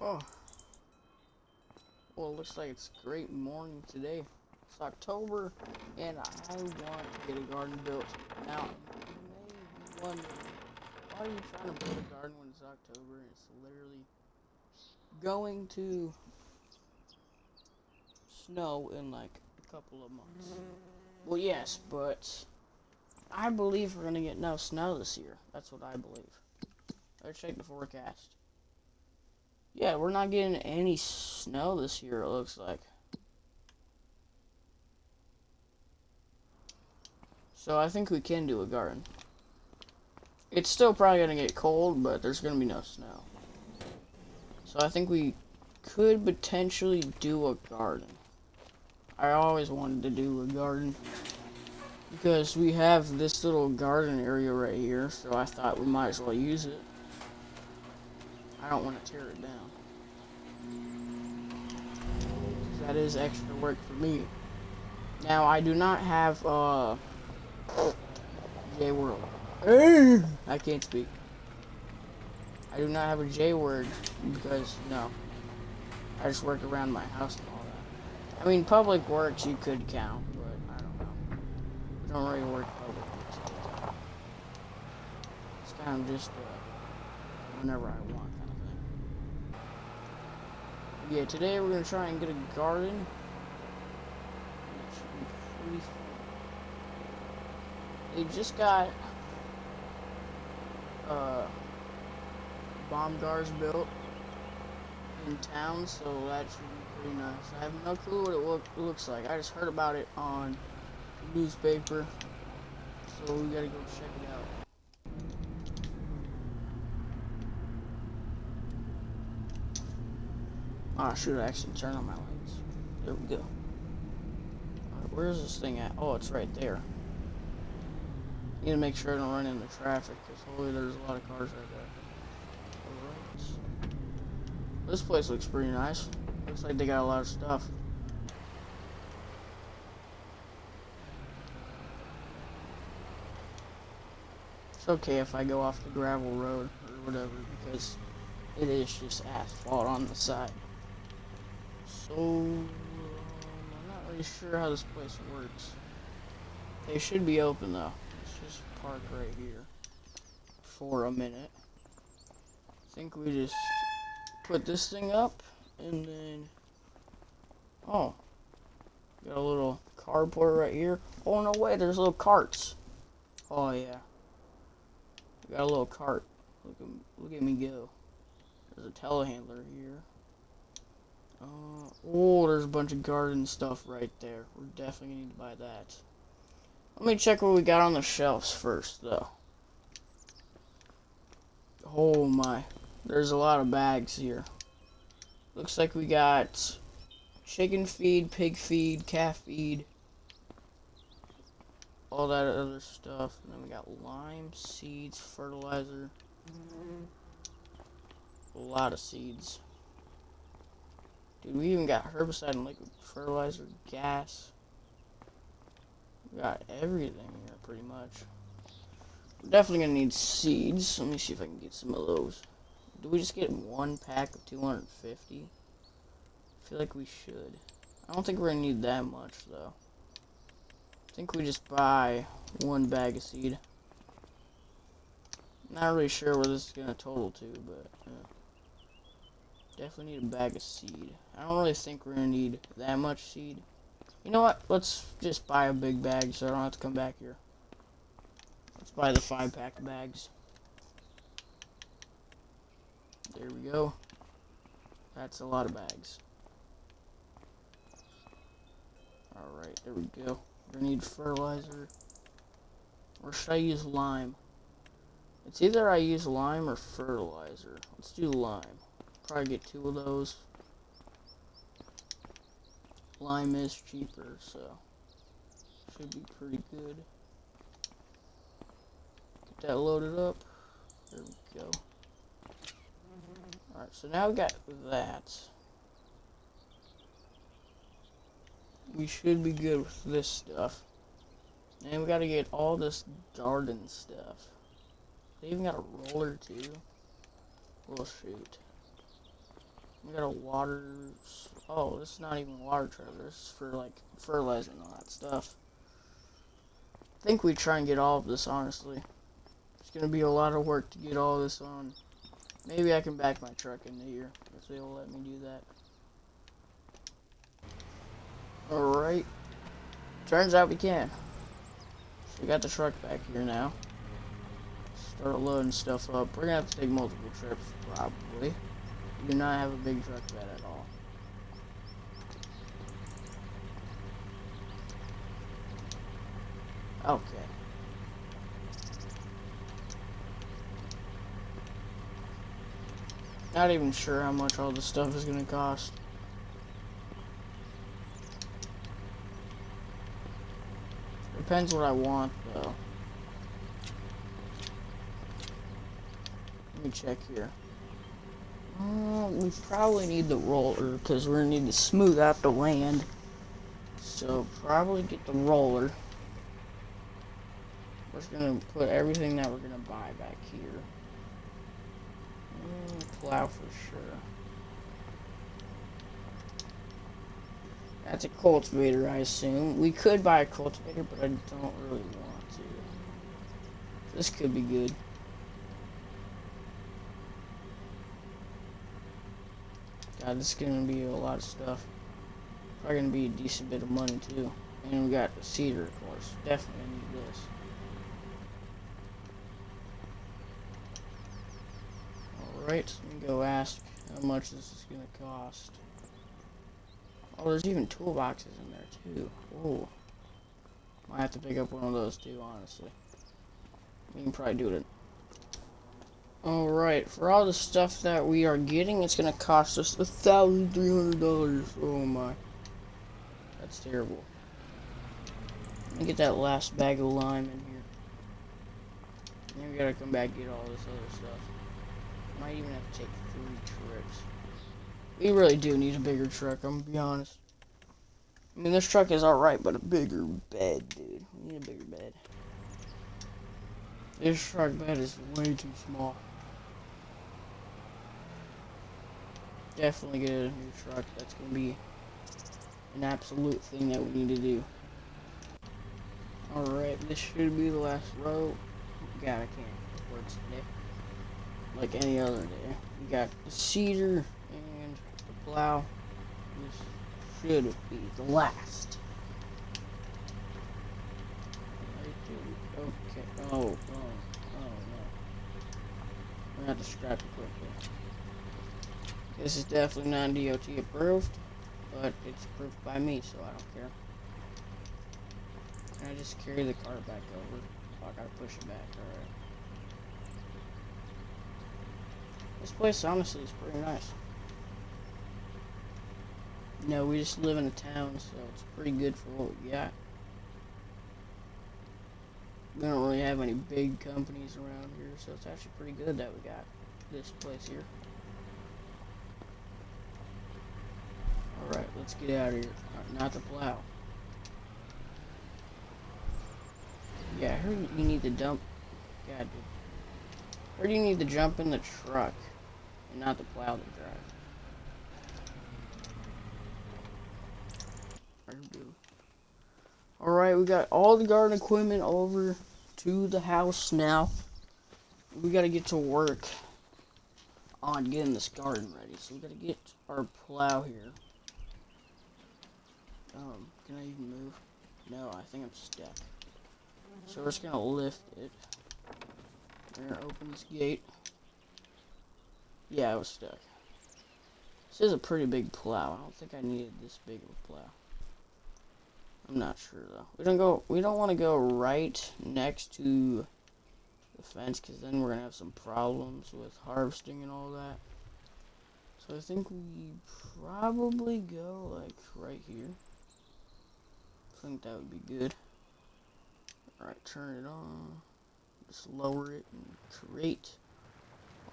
Oh, well, it looks like it's a great morning today. It's October, and I want to get a garden built. Now, you may be wondering, why are you trying to build a garden when it's October and it's literally going to snow in like a couple of months? Well, yes, but I believe we're going to get no snow this year. That's what I believe. Let's check the forecast. Yeah, we're not getting any snow this year, it looks like. So I think we can do a garden. It's still probably going to get cold, but there's going to be no snow. So I think we could potentially do a garden. I always wanted to do a garden because we have this little garden area right here, so I thought we might as well use it. I don't want to tear it down. That is extra work for me. Now, I do not have, J-World. I can't speak. I do not have a J word because, no. I just work around my house and all that. I mean, public works you could count, but I don't know. We don't really work public works all the time. It's kind of just, whenever I want kind of thing. Yeah, today we're going to try and get a garden. It should be pretty fun. They just got, bomb guards built in town, so that should be pretty nice. I have no clue what it looks like. I just heard about it on the newspaper, so we gotta go check it out. Ah, shoot, I actually turn on my lights. There we go. Alright, where's this thing at? Oh, it's right there. Need to make sure I don't run into traffic, because holy, there's a lot of cars right there. Alright. This place looks pretty nice. Looks like they got a lot of stuff. It's okay if I go off the gravel road or whatever, because it is just asphalt on the side. So, I'm not really sure how this place works. They should be open though. Let's just park right here for a minute. I think we just put this thing up, and then, oh, got a little carport right here. Oh, no way, there's little carts. Oh, yeah. We got a little cart. Look at me go. There's a telehandler here. Oh, there's a bunch of garden stuff right there. We're definitely gonna need to buy that. Let me check what we got on the shelves first, though. Oh, my. There's a lot of bags here. Looks like we got chicken feed, pig feed, calf feed, all that other stuff. And then we got lime, seeds, fertilizer. A lot of seeds. Dude, we even got herbicide and liquid fertilizer, gas. We got everything here, pretty much. We're definitely gonna need seeds. Let me see if I can get some of those. Do we just get one pack of 250? I feel like we should. I don't think we're gonna need that much, though. I think we just buy one bag of seed. Not really sure where this is gonna total to, but definitely need a bag of seed. I don't really think we're gonna need that much seed. You know what? Let's just buy a big bag so I don't have to come back here. Let's buy the 5-pack bags. There we go. That's a lot of bags. Alright, there we go. We're gonna need fertilizer. Or should I use lime? It's either I use lime or fertilizer. Let's do lime. Probably get 2 of those. Lime is cheaper, so should be pretty good. Get that loaded up. There we go. Alright, so now we got that. We should be good with this stuff. And we gotta get all this garden stuff. They even got a roller too. Well, shoot. We got a water. Oh, this is not even water trailer. This is for like fertilizer and all that stuff. I think we try and get all of this, honestly. It's gonna be a lot of work to get all this on. Maybe I can back my truck into here if they will let me do that. Alright. Turns out we can. So we got the truck back here now. Start loading stuff up. We're gonna have to take multiple trips, probably. We do not have a big truck bed at all. Okay. Not even sure how much all this stuff is gonna cost. Depends what I want, though. Let me check here. We probably need the roller, because we're gonna need to smooth out the land. So, probably get the roller. We're just gonna put everything that we're gonna buy back here. Plow for sure. That's a cultivator, I assume. We could buy a cultivator, but I don't really want to. This could be good. God, this is gonna be a lot of stuff. Probably gonna be a decent bit of money, too. And we got the cedar, of course. Definitely need this. Alright, let me go ask how much this is gonna cost. Oh, there's even toolboxes in there too. Oh, might have to pick up one of those too, honestly. We can probably do it. Alright, for all the stuff that we are getting, it's gonna cost us $1,300. Oh my. That's terrible. Let me get that last bag of lime in here. And then we gotta come back and get all this other stuff. Might even have to take 3 trips. We really do need a bigger truck, I'm gonna be honest. I mean, this truck is alright, but a bigger bed, dude. We need a bigger bed. This truck bed is way too small. Definitely get a new truck. That's gonna be an absolute thing that we need to do. Alright, this should be the last row. God, I can't afford today. Like any other day. We got the cedar and the plow. This should be the last. Okay. Oh no. I'm gonna have to scrap it quickly. This is definitely non-DOT approved, but it's approved by me, so I don't care. Can I just carry the cart back over? Oh, I gotta push it back. Alright. This place, honestly, is pretty nice. No, we just live in a town, so it's pretty good for what we got. We don't really have any big companies around here, so it's actually pretty good that we got this place here. Alright, let's get out of here. Not the plow. Yeah, I heard you need to dump. God, dude. I heard you need to jump in the truck and not the plow to drive. Alright, we got all the garden equipment over to the house now. We gotta get to work on getting this garden ready. So we gotta get our plow here. Can I even move? No, I think I'm stuck. So we're just gonna lift it. We're gonna open this gate. Yeah, I was stuck. This is a pretty big plow. I don't think I needed this big of a plow. I'm not sure though. We don't want to go right next to the fence, because then we're gonna have some problems with harvesting and all that. So I think we probably go like right here. I think that would be good. Alright, turn it on. Just lower it and create.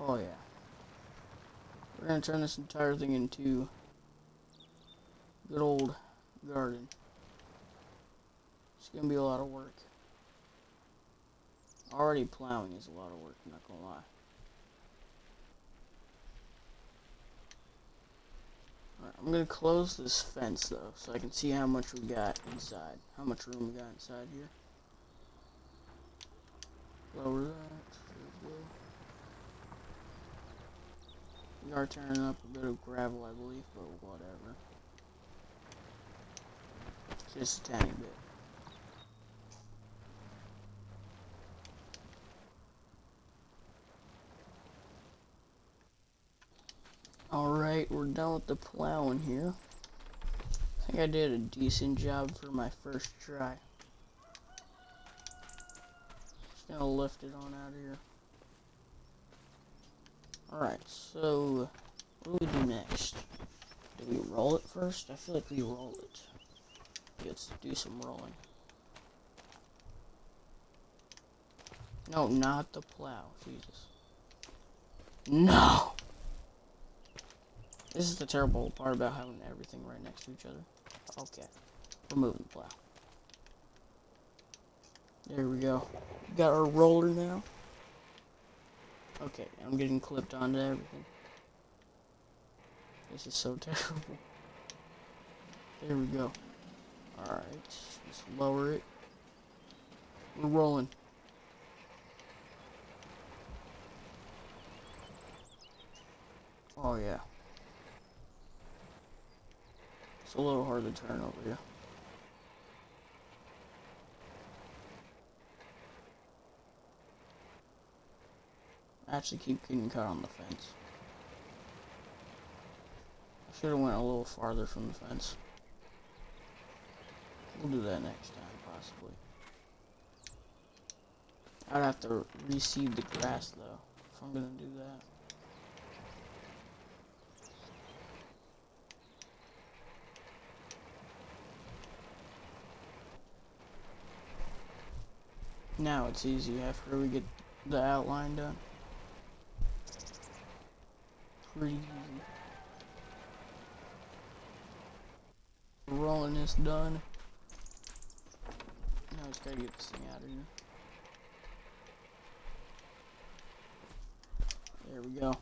Oh yeah. We're gonna turn this entire thing into good old garden. It's gonna be a lot of work. Already plowing is a lot of work, I'm not gonna lie. I'm gonna close this fence though, so I can see how much we got inside. How much room we got inside here. Lower that. There we go. We are turning up a bit of gravel, I believe, but whatever. Just a tiny bit. Alright, we're done with the plowing here. I think I did a decent job for my first try. Just gonna lift it on out of here. Alright, so what do we do next? Do we roll it first? I feel like we roll it. Let's do some rolling. No, not the plow. Jesus. No! This is the terrible part about having everything right next to each other. Okay. We're moving the plow. There we go. Got our roller now. Okay, I'm getting clipped onto everything. This is so terrible. There we go. Alright, just lower it. We're rolling. Oh yeah. It's a little hard to turn over here. I actually keep getting caught on the fence. I should have went a little farther from the fence. We'll do that next time, possibly. I'd have to reseed the grass, though, if I'm gonna do that. Now it's easy after we get the outline done. Pretty easy. Rolling this done. Now I just gotta get this thing out of here. There we go.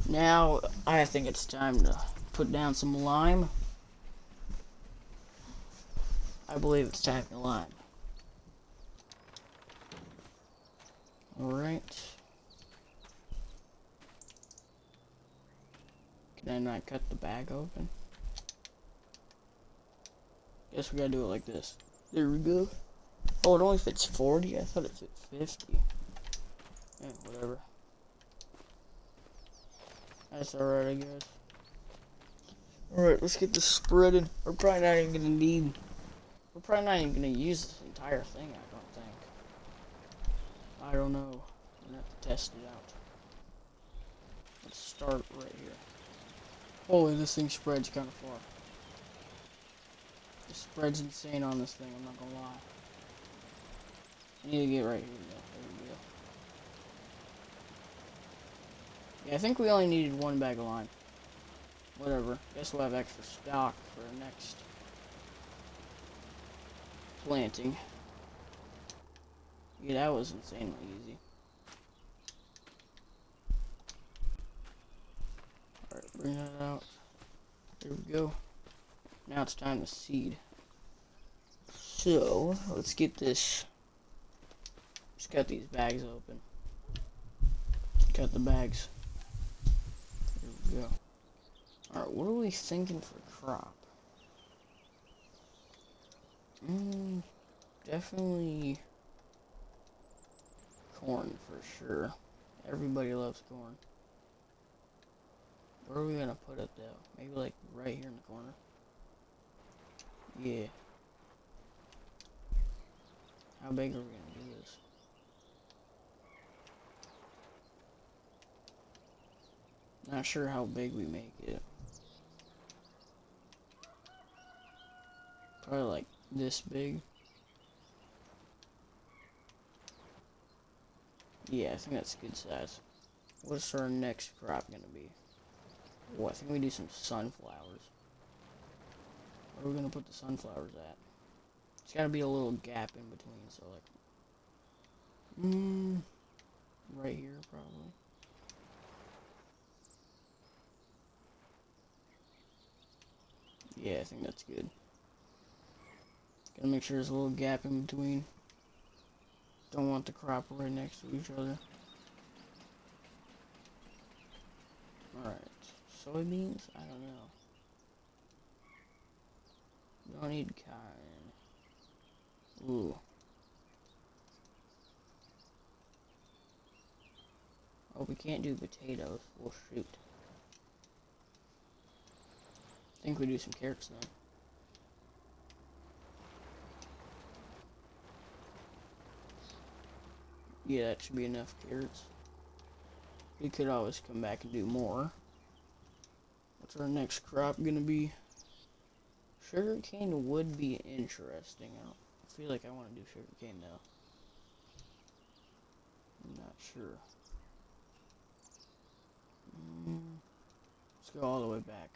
Now I think it's time to put down some lime. I believe it's time to lime. Alright. Can I not cut the bag open? Guess we gotta do it like this. There we go. Oh, it only fits 40? I thought it fit 50. Yeah, whatever. That's alright, I guess. Alright, let's get this spreading. We're probably not even gonna use this entire thing, I don't think. I don't know. I'm gonna have to test it out. Let's start right here. Holy, this thing spreads kind of far. It spreads insane on this thing, I'm not gonna lie. I need to get right here, though. There we go. Yeah, I think we only needed one bag of lime. Whatever. Guess we'll have extra stock for our next planting. Yeah, that was insanely easy. Alright, bring that out. There we go. Now it's time to seed. So, let's get this. Just cut these bags open. Cut the bags. There we go. Alright, what are we thinking for crop? Definitely corn for sure. Everybody loves corn. Where are we gonna put it though? Maybe like right here in the corner. Yeah. How big are we gonna do this? Not sure how big we make it. Probably like this big. Yeah, I think that's a good size. What's our next crop gonna be? Oh, I think we do some sunflowers. Where are we gonna put the sunflowers at? It's gotta be a little gap in between, so like, right here probably. Yeah, I think that's good. Gotta make sure there's a little gap in between. Don't want the crop right next to each other. Alright. Soybeans? I don't know. Don't need cotton. Ooh. Oh, we can't do potatoes. Well, shoot. I think we do some carrots then. Yeah, that should be enough carrots. We could always come back and do more. What's our next crop gonna be? Sugarcane would be interesting. I feel like I want to do sugarcane though. I'm not sure. Let's go all the way back.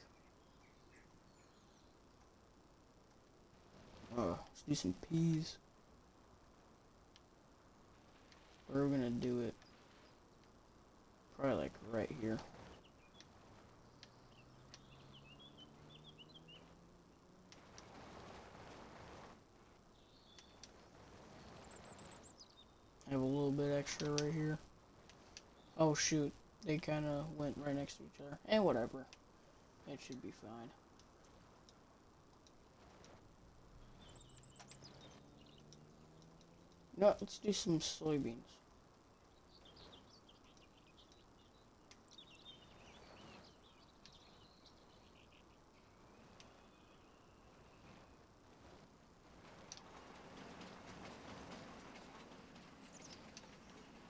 Let's do some peas. Where are we gonna do it? Probably like right here. I have a little bit extra right here. Oh shoot, they kind of went right next to each other. And whatever. It should be fine. You know what, let's do some soybeans.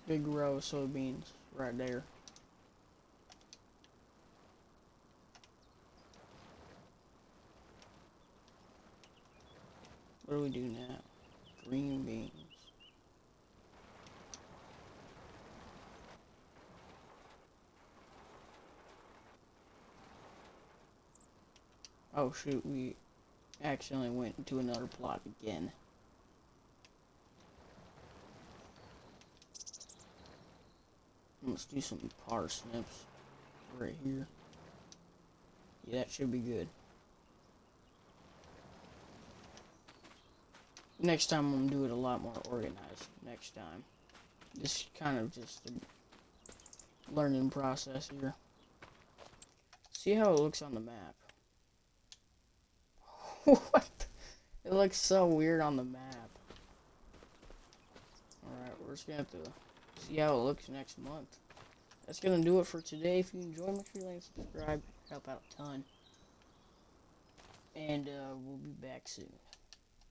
Big row of soybeans right there. What do we do now? Green beans. Oh shoot, we accidentally went into another plot again. Let's do some parsnips right here. Yeah, that should be good. Next time I'm gonna do it a lot more organized next time. This is kind of just a learning process here. See how it looks on the map. What? It looks so weird on the map. Alright, we're just gonna have to see how it looks next month. That's gonna do it for today. If you enjoyed, make sure you like and subscribe. Help out a ton. And we'll be back soon.